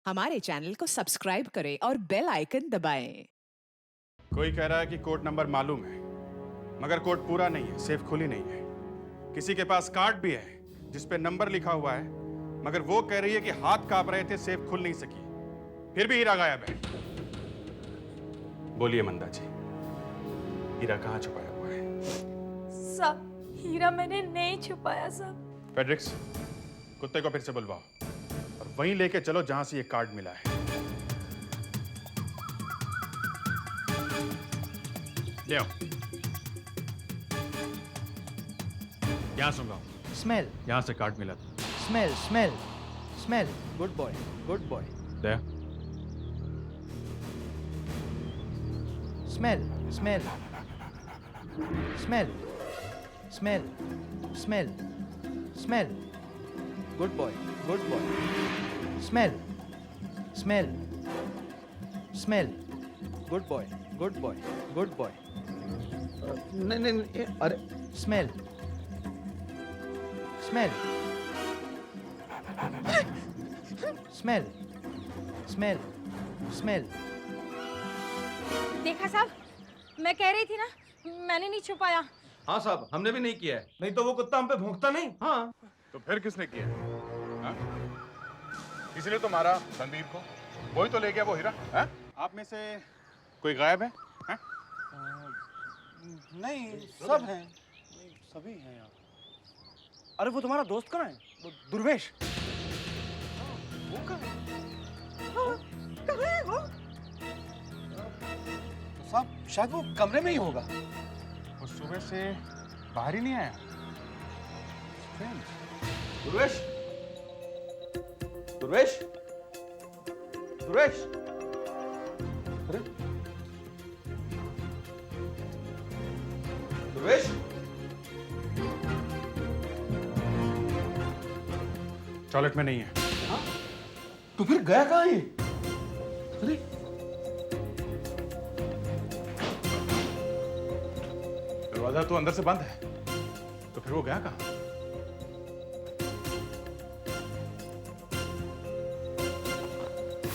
हमारे चैनल को सब्सक्राइब करें और बेल आइकन दबाएं। कोई कह रहा है कि कोड नंबर मालूम है, मगर कोड पूरा नहीं है, सेफ खुली नहीं है। किसी के पास कार्ड भी है जिस पे नंबर लिखा हुआ है, मगर वो कह रही है कि हाथ कांप रहे थे, सेफ खुल नहीं सकी। फिर भी हीरा गायब है। बोलिए मंदा जी, हीरा कहाँ छुपाया हुआ है? सब हीरा मैंने नहीं छुपाया सब। फेड्रिक्स, कुत्ते को फिर से बुलवाओ और वहीं लेके चलो जहां से ये कार्ड मिला है। ले आओ। यहाँ सुनगाओ। Smell, यहाँ से कार्ड मिला था। smell, smell, smell. Good boy, good boy. ले। Smell, smell, smell, smell, smell, smell. Good boy, good boy. Smell, smell, smell. Good boy, good boy, good boy. नहीं नहीं नहीं, अरे Smell, smell, smell, smell, smell. देखा साहब, मैं कह रही थी ना, मैंने नहीं छुपाया। हाँ साहब, हमने भी नहीं किया है। नहीं तो वो कुत्ता हम पे भौंकता नहीं। हाँ तो फिर किसने किया? हाँ? इसलिए तो मारा रणबीर को, वही तो ले गया वो हीरा। हाँ? आप में से कोई गायब है? हाँ? नहीं, सब हैं, सभी हैं यहाँ। अरे वो तुम्हारा दोस्त कहाँ है? वो दुर्वेश। वो कहाँ है? कहाँ है वो? तो साहब शायद वो कमरे में ही होगा। वो सुबह से बाहर ही नहीं आया। दुर्वेश, दुर्वेश, दुर्वेश। अरे दुर्वेश, टॉयलेट में नहीं है। तो फिर गया कहाँ है? अरे दरवाजा तो अंदर से बंद है, तो फिर वो गया कहाँ?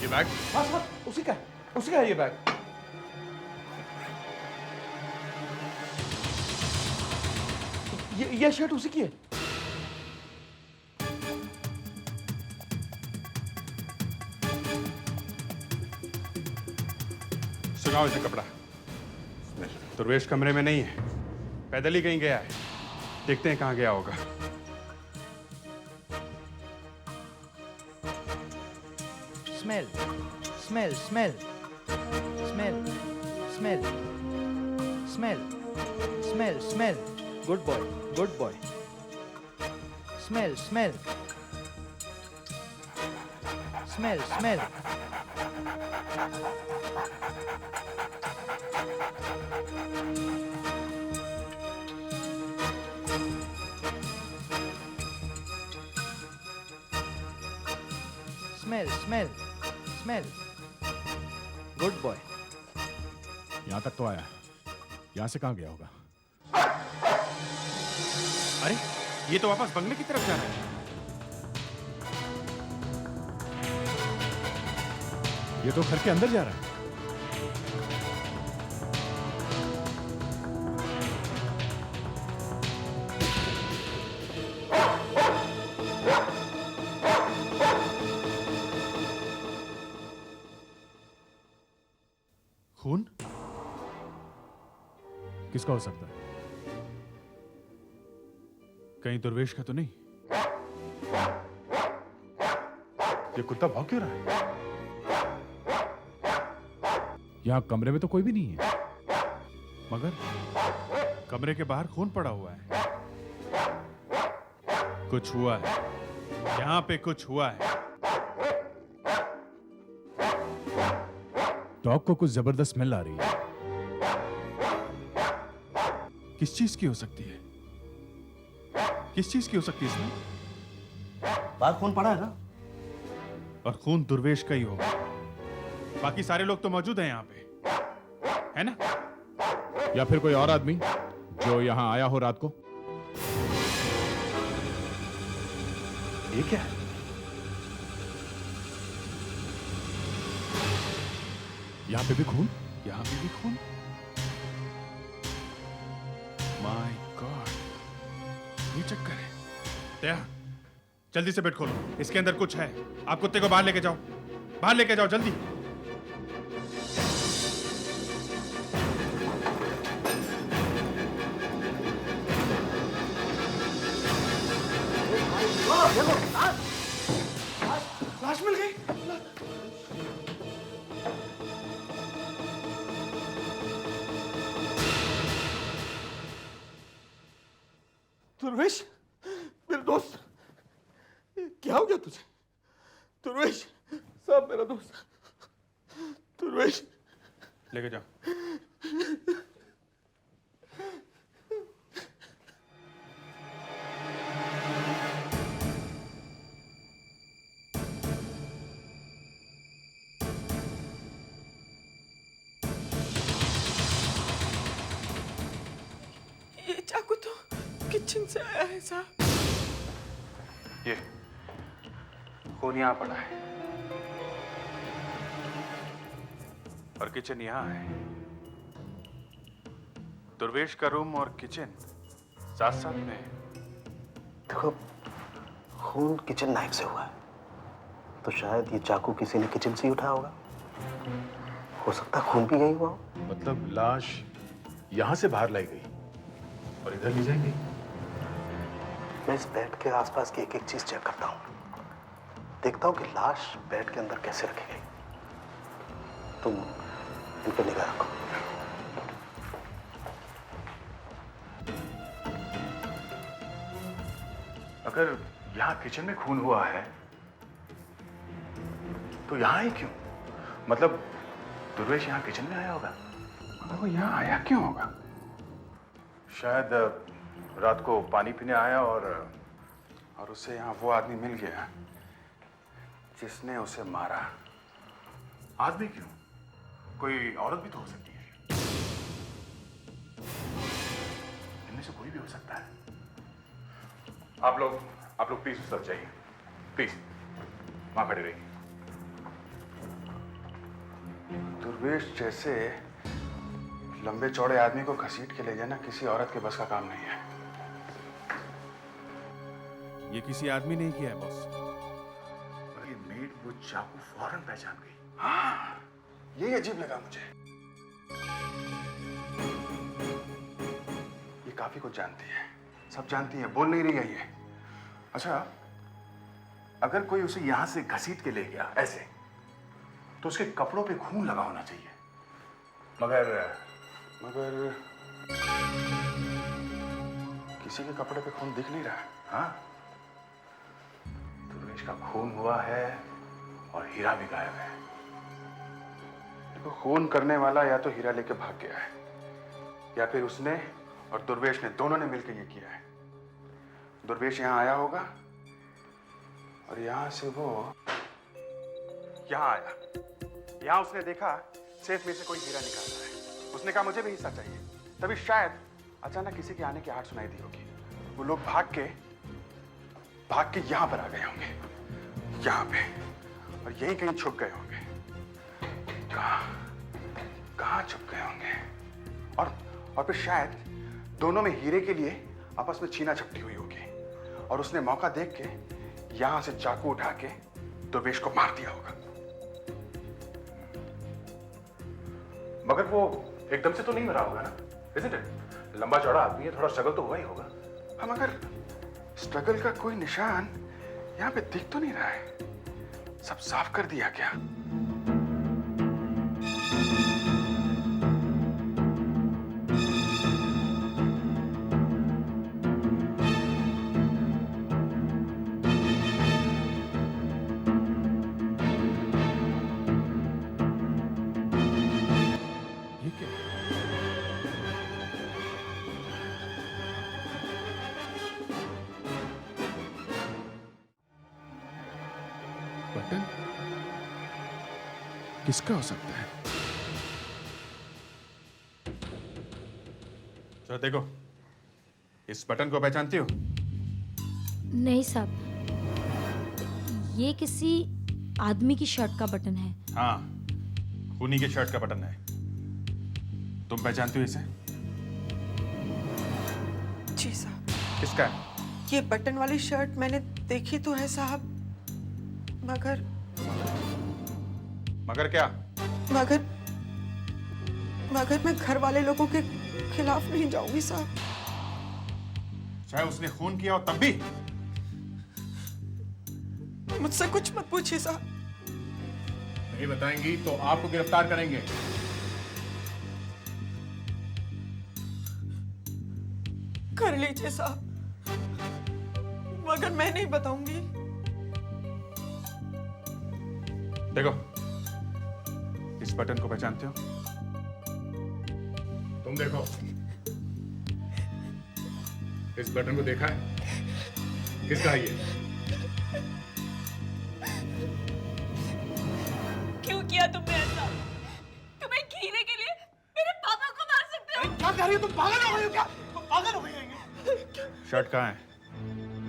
ये बैग? हाँ साहब, उसी का है ये बैग। ये शर्ट उसी की है। सुनाओ इसे कपड़ा। दुर्वेश कमरे में नहीं है, पैदल ही कहीं गया है। देखते हैं कहाँ गया होगा। Smell, smell, smell, smell, smell, smell, smell, smell. Good boy, good boy. Smell, smell, smell, smell. Smell, smell, smell. Good boy. यहाँ तक तो आया, यहाँ से कहाँ गया होगा? अरे ये तो वापस बंगले की तरफ जा रहा है। ये तो घर के अंदर जा रहा है। खून? किसका हो सकता है? कहीं दुर्वेश का तो नहीं? ये कुत्ता भौंक क्यों रहा है? यहाँ कमरे में तो कोई भी नहीं है। मगर कमरे के बाहर खून पड़ा हुआ है। कुछ हुआ है, यहाँ पे कुछ हुआ है। डॉग को कुछ जबरदस्त स्मेल आ रही है। किस चीज की हो सकती है? किस चीज की हो सकती है इसमें? बाहर खून पड़ा है ना? और खून दुर्वेश का ही होगा। बाकी सारे लोग तो मौजूद हैं यहाँ पे, है ना? या फिर कोई और आदमी जो यहाँ आया हो रात को। ये क्या है? यहाँ पे भी खून? यहाँ पे भी खून? माय गॉड, ये चक्कर है। दया, जल्दी से बेड खोलो, इसके अंदर कुछ है। आप कुत्ते को बाहर लेके जाओ, बाहर लेके जाओ जल्दी। लाश मिल गई। दुर्वेश, मेरे दोस्त, क्या हो गया तुझे? दुर्वेश साहब, मेरा दोस्त दुर्वेश। लेके जाओ। ये चाकू तो किचन से आया है साहब। ये खून यहाँ पड़ा है और किचन यहाँ है। दुर्वेश का रूम और किचन साथ साथ में है। देखो, खून किचन नाइफ से हुआ है, तो शायद ये चाकू किसी ने किचन से ही उठाया होगा। हो सकता है खून भी यही हुआ हो। मतलब लाश यहाँ से बाहर लाई गई और इधर ले जाएंगे? मैं इस बेड के आसपास की एक एक चीज चेक करता हूँ, देखता हूँ कि लाश बेड के अंदर कैसे रखी गई। तुम इन पर निगाह रखो। अगर यहाँ किचन में खून हुआ है तो यहाँ ही क्यों? मतलब दुर्वेश यहाँ किचन में आया होगा। मगर वो यहाँ आया क्यों होगा? शायद रात को पानी पीने आया और उसे यहाँ वो आदमी मिल गया जिसने उसे मारा। आदमी क्यों? कोई औरत भी तो हो सकती है। इनमें से कोई भी हो सकता है। आप लोग प्लीज उस तरफ जाइए, प्लीज वहां खड़े रहिए। दुर्वेश जैसे लंबे चौड़े आदमी को घसीट के ले जाना किसी औरत के बस का काम नहीं है। ये किसी आदमी ने किया है बॉस। और ये मेड वो चाकू फौरन पहचान गई। हाँ, यही अजीब लगा मुझे। ये काफी कुछ जानती है, सब जानती है, बोल नहीं रही है ये। अच्छा, अगर कोई उसे यहां से घसीट के ले गया ऐसे, तो उसके कपड़ों पे खून लगा होना चाहिए। मगर किसी के कपड़े पे खून दिख नहीं रहा। हाँ, दुर्वेश का खून हुआ है और हीरा भी गायब है। देखो, खून करने वाला या तो हीरा लेके भाग गया है या फिर उसने और दुर्वेश ने दोनों ने मिलकर ये किया है। दुर्वेश यहाँ आया होगा और यहाँ से वो यहाँ आया। यहाँ उसने देखा सेफ में से कोई हीरा निकाल रहा है। उसने कहा मुझे भी हिस्सा चाहिए। तभी शायद अचानक किसी के आने की आहट सुनाई दी होगी। वो लोग भाग के यहाँ पर आ गए होंगे, यहाँ पे, और यहीं कहीं छुप गए होंगे। कहाँ छुप गए होंगे? और फिर शायद दोनों में हीरे के लिए आपस में छीना झपटी हुई होगी और उसने मौका देख के यहां से चाकू उठा के दुर्वेश को मार दिया होगा। मगर वो एकदम से तो नहीं मरा होगा ना, isn't it? लंबा चौड़ा आदमी है, थोड़ा स्ट्रगल तो हुआ ही होगा। हम मगर स्ट्रगल का कोई निशान यहाँ पे दिख तो नहीं रहा है। सब साफ कर दिया क्या? ये क्या? बटन किसका हो सकता है? चलो देखो, इस बटन को पहचानती हो? नहीं साहब, ये किसी आदमी की शर्ट का बटन है। हाँ, खूनी की शर्ट का बटन है। तुम पहचानती हो इसे? जी साहब, किसका है? ये बटन वाली शर्ट मैंने देखी तो है साहब, मगर मगर क्या? मगर मैं घर वाले लोगों के खिलाफ नहीं जाऊंगी साहब। चाहे उसने खून किया हो तब भी? मुझसे कुछ मत पूछिए साहब। नहीं बताएंगी तो आपको गिरफ्तार करेंगे। कर लीजिए साहब, मगर मैं नहीं बताऊंगी। देखो, इस बटन को पहचानते हो? तुम देखो, इस बटन को देखा है? किसका है ये? क्यों किया तुमने ऐसा? तुम्हें खीरे के लिए मेरे पापा को मार सकते हो? क्या कह रही हो तुम? पागल हो गई हो क्या? तुम पागल हो गई हो? शर्ट कहाँ है?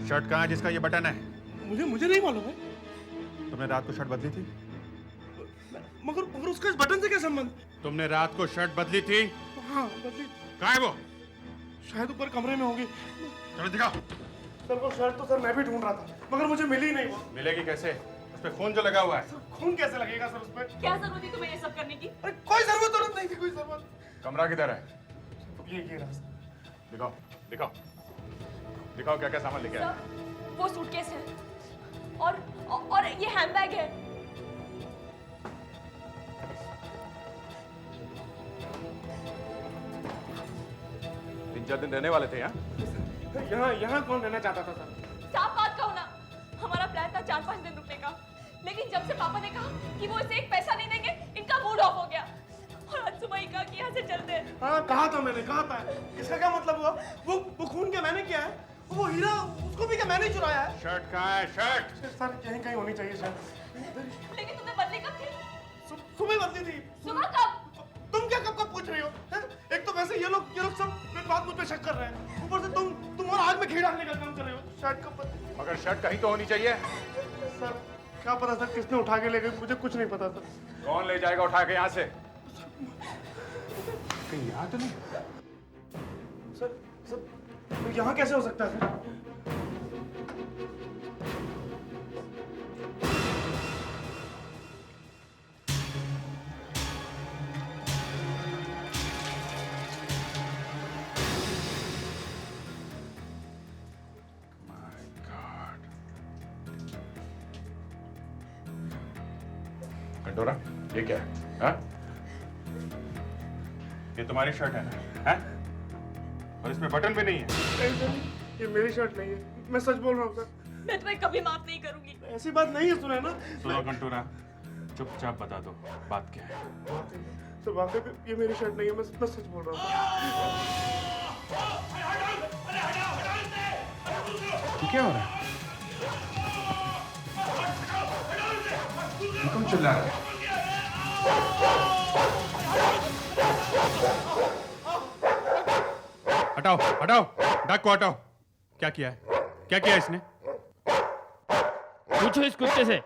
शर्ट कहाँ है जिसका ये बटन है? मुझे नहीं मालूम है। तुमने रात को शर्ट बदली थी? मगर उसका इस बटन से क्या संबंध? तुमने रात को शर्ट बदली थी? हाँ बदली। कहाँ है वो? शायद ऊपर कमरे में होगी। चलो दिखाओ। सर वो शर्ट तो सर मैं भी ढूंढ रहा था, मगर मुझे मिली नहीं वो। मिलेगी कैसे? उस पे खून जो लगा हुआ है। खून कैसे लगेगा सर उस पे? क्या जरूरत थी तुम्हें ये सब करने की? अरे कोई जरूरत नहीं थी, कोई जरूरत। कमरा किधर है? ये रहा सर। दिखाओ, दिखाओ, दिखाओ क्या क्या सामान लेके आए। सर, वो सूटकेस है और ये हैंडबैग है। तीन चार दिन रहने वाले थे यहाँ? यहाँ कौन रहना चाहता था सर? साफ बात कहो ना, हमारा प्लान था 4-5 दिन रुकने का, लेकिन जब से पापा ने कहा कि वो इसे एक पैसा नहीं देंगे, इनका मूड ऑफ हो गया और आज सुबह ही कहा कि यहाँ से चलते हैं। हाँ कहा था मैंने, कहा था। इसका क्या मतलब हुआ? वो खून क्या मैंने किया है? वो हीरा उसको भी क्या मैंने ही चुराया है? शर्ट कहाँ है? शर्ट सर यहीं कहीं होनी चाहिए सर। लेकिन तुमने बदली कब थी? सुबह बदली थी। सुबह कब? तुम क्या कब पूछ रही हो? हैं? एक तो वैसे ये लोग सब बात मुझ पे शक कर रहे हैं, ऊपर से तुम और आग में घी डालने का काम कर रहे हो। शर्ट कब बदली? मगर शर्ट कहीं तो होनी चाहिए। सर क्या पता सर किसने उठा के ले गए, मुझे कुछ नहीं पता सर। कौन ले जाएगा उठा के यहाँ से? कहीं यहाँ तो नहीं? सर यहाँ कैसे हो सकता है सर? कंडोरा, ये क्या है? हाँ? ये तुम्हारी शर्ट है ना? हाँ? और इसमें बटन भी नहीं है। नहीं सर ये मेरी शर्ट नहीं है, मैं सच बोल रहा हूँ सर। मैं तुम्हें कभी माफ नहीं करूंगी। ऐसी बात नहीं है, सुना है ना? सुनो कंटोरा, चुपचाप बता दो बात क्या है। सर वाकई में ये मेरी शर्ट नहीं है, मैं सच बोल रहा हूँ। क्या हो रहा है? तुम चिल्ला रहे हो? हटाओ, हटाओ, डाक को हटाओ। क्या किया है? क्या किया इसने? पूछो इस कुत्ते से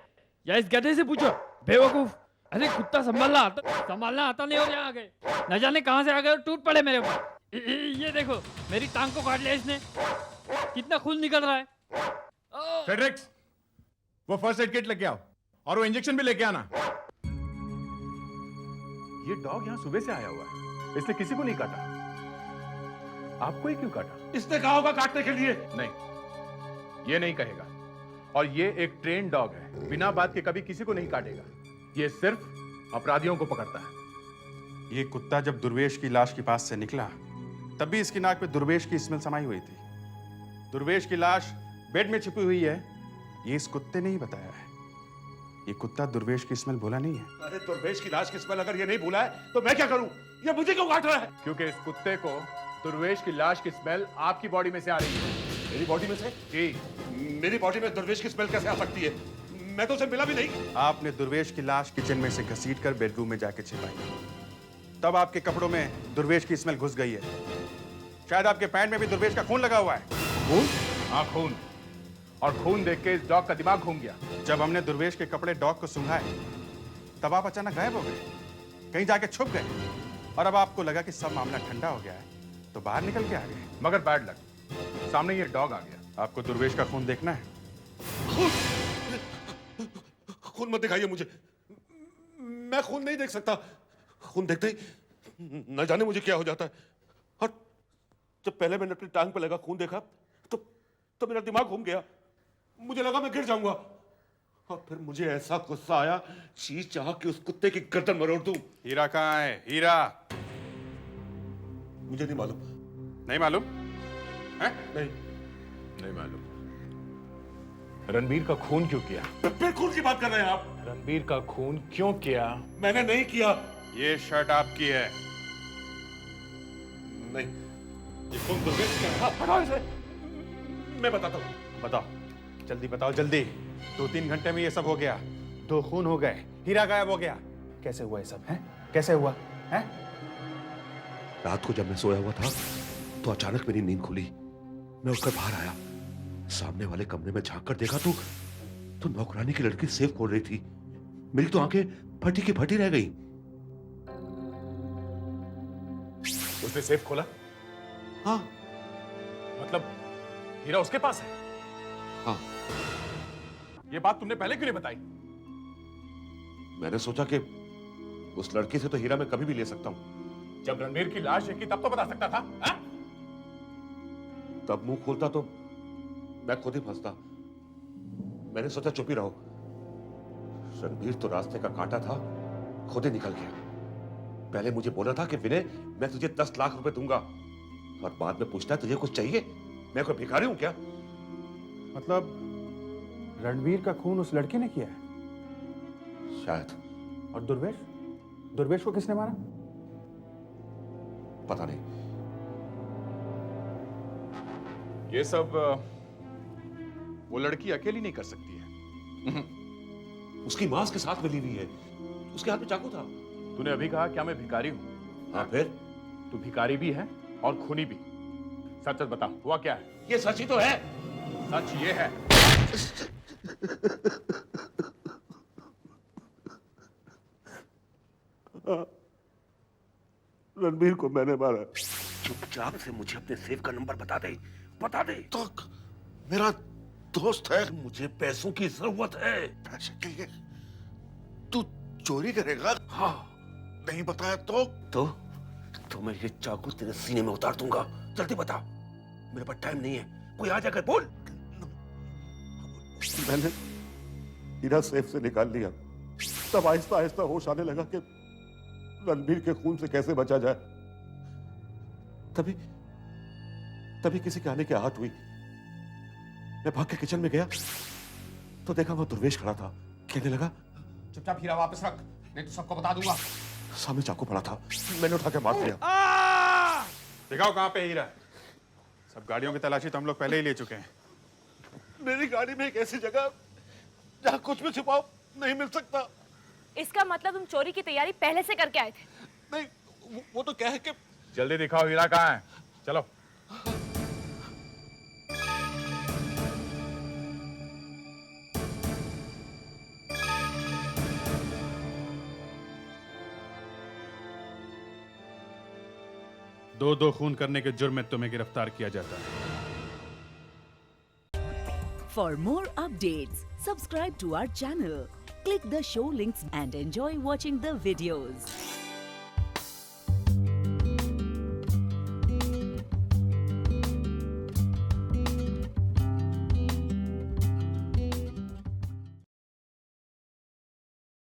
या इस गधे से पूछो, बेवकूफ। अरे कुत्ता संभालना आता नहीं और यहाँ आ गए, न जाने कहां से आ गए और टूट पड़े मेरे ऊपर। ये देखो मेरी टांग को काट लिया इसने, कितना खून निकल रहा है। फेडरिक्स, वो फर्स्ट एड किट लेके आओ और वो इंजेक्शन भी लेके आना। ये डॉग यहाँ सुबह से आया हुआ है, इसने किसी को नहीं काटा। आपको ही क्यों काटा? इसने कहा होगा काटने के लिए। नहीं, ये नहीं कहेगा। और ये एक ट्रेन डॉग है, बिना बात के कभी किसी को नहीं काटेगा। ये सिर्फ अपराधियों को पकड़ता है। ये कुत्ता जब दुर्वेश की लाश के पास से निकला, तब भी इसकी नाक पे दुर्वेश की स्मेल समाई हुई थी। दुर्वेश की लाश बेड में छिपी हुई है, ये इस कुत्ते ने ही बताया है। ये कुत्ता दुर्वेश की स्मेल भूला नहीं है। अरे दुर्वेश की लाश की स्मेल अगर ये नहीं भूला है तो मैं क्या करूं? ये मुझे क्यों काट रहा है? क्योंकि इस कुत्ते को दुर्वेश की लाश की स्मेल आपकी बॉडी में से आ रही है। मेरी बॉडी में से? जी। मेरी बॉडी में दुर्वेश की स्मेल कैसे आ सकती है? मैं तो उसे मिला भी नहीं। आपने दुर्वेश की लाश किचन में से घसीट कर बेडरूम में जाके छिपाई, तब आपके कपड़ों में दुर्वेश की स्मेल घुस गई है। शायद आपके पैंट में भी दुर्वेश का खून लगा हुआ है। खून? हाँ खून। और खून देख के इस डॉग का दिमाग घूम गया। जब हमने दुर्वेश के कपड़े डॉग को सूंघाए, तब आप अचानक गायब हो गए। कहीं जाके छुप गए और अब आपको लगा कि सब मामला ठंडा हो गया है तो बाहर निकल के आ गए। मगर बैड लक, सामने ये डॉग आ गया। आपको दुर्वेश का खून देखना है? खून मत दिखाइए मुझे, मैं खून नहीं देख सकता। खून देखते ही न जाने मुझे क्या हो जाता है। और जब पहले मैंने अपनी टांग पे लगा खून देखा तो मेरा दिमाग घूम गया। मुझे लगा मैं गिर जाऊंगा और फिर मुझे ऐसा गुस्सा आया चीज चाह के उस कुत्ते की गर्दन मरोड़ दूं। हीरा कहाँ है? हीरा मुझे नहीं मालूम। नहीं मालूम है? नहीं मालूम। रणबीर का खून क्यों किया? फिर खून की बात कर रहे हैं आप? रणबीर का खून क्यों किया? मैंने नहीं किया। ये शर्ट आपकी है। नहीं, ये खून दुर्वेश का है। हटाओ इसे, मैं बताता हूँ। बताओ, जल्दी बताओ, जल्दी। 2-3 घंटे में ये सब हो गया। 2 खून हो गए, हीरा गायब हो गया। कैसे हुआ ये सब? है कैसे हुआ? है रात को जब मैं सोया हुआ था तो अचानक मेरी नींद खुली। मैं उठकर बाहर आया, सामने वाले कमरे में झांक कर देखा तो नौकरानी की लड़की सेफ खोल रही थी। मेरी तो आंखें फटी की फटी रह गई। उसने सेफ खोला? हाँ। मतलब हीरा उसके पास है? हाँ। ये बात तुमने पहले क्यों नहीं बताई? मैंने सोचा कि उस लड़की से तो हीरा मैं कभी भी ले सकता हूं। जब रणबीर की लाश देखी तब तो बता सकता था। हा? तब मुंह खोलता तो मैं खुद ही फंसता। मैंने सोचा चुप ही रहो। रणबीर तो रास्ते का कांटा था, खुद ही निकल गया। पहले मुझे बोला था कि विनय मैं तुझे 10 लाख रुपए दूंगा और बाद में पूछता है तुझे कुछ चाहिए? मैं कोई भिखारी हूं क्या? मतलब रणबीर का खून उस लड़के ने किया है? शायद। और दुर्वेश को किसने मारा? पता नहीं। ये सब वो लड़की अकेली नहीं कर सकती है। उसकी मां के साथ मिली हुई है, उसके हाथ में चाकू था। तूने अभी कहा क्या मैं भिखारी हूं? हाँ, फिर? तू भिखारी भी है और खूनी भी। सच सच बता, हुआ क्या है? ये सच ही तो है। सच ये है। रणबीर को मैंने मारा। चुपचाप से मुझे अपने सेफ का नंबर बता दे, बता दे। तो मेरा दोस्त है, मुझे पैसों की जरूरत है। पैसे के लिए तू चोरी करेगा? हाँ। नहीं बताया तो मैं ये चाकू तेरे सीने में उतार दूंगा। जल्दी बता, मेरे पास टाइम नहीं है। कोई आ जाकर बोल। मैंने हीरा सेफ से निकाल लिया, तब आहिस्ता आहिस्ता होश आने लगा कि रणबीर के खून से कैसे बचा जाए। तभी किसी के आने की आहट हुई। मैं भाग के किचन में गया तो देखा वहां दुर्वेश खड़ा था। कहने लगा, चुपचाप हीरा वापस रख, नहीं तो सबको बता दूंगा। सामने चाकू पड़ा था, मैंने उठा के मार दिया। दिखाओ कहां पे हीरा। सब गाड़ियों की तलाशी तो हम लोग पहले ही ले चुके हैं। मेरी गाड़ी में एक ऐसी जगह जहां कुछ भी छुपाओ नहीं मिल सकता। इसका मतलब तुम चोरी की तैयारी पहले से करके आए थे? नहीं, वो तो क्या है कि जल्दी दिखाओ हीरा कहाँ है। चलो। दो खून करने के जुर्म में तुम्हें गिरफ्तार किया जाता है। For more updates, subscribe to our channel, click the show links and enjoy watching the videos.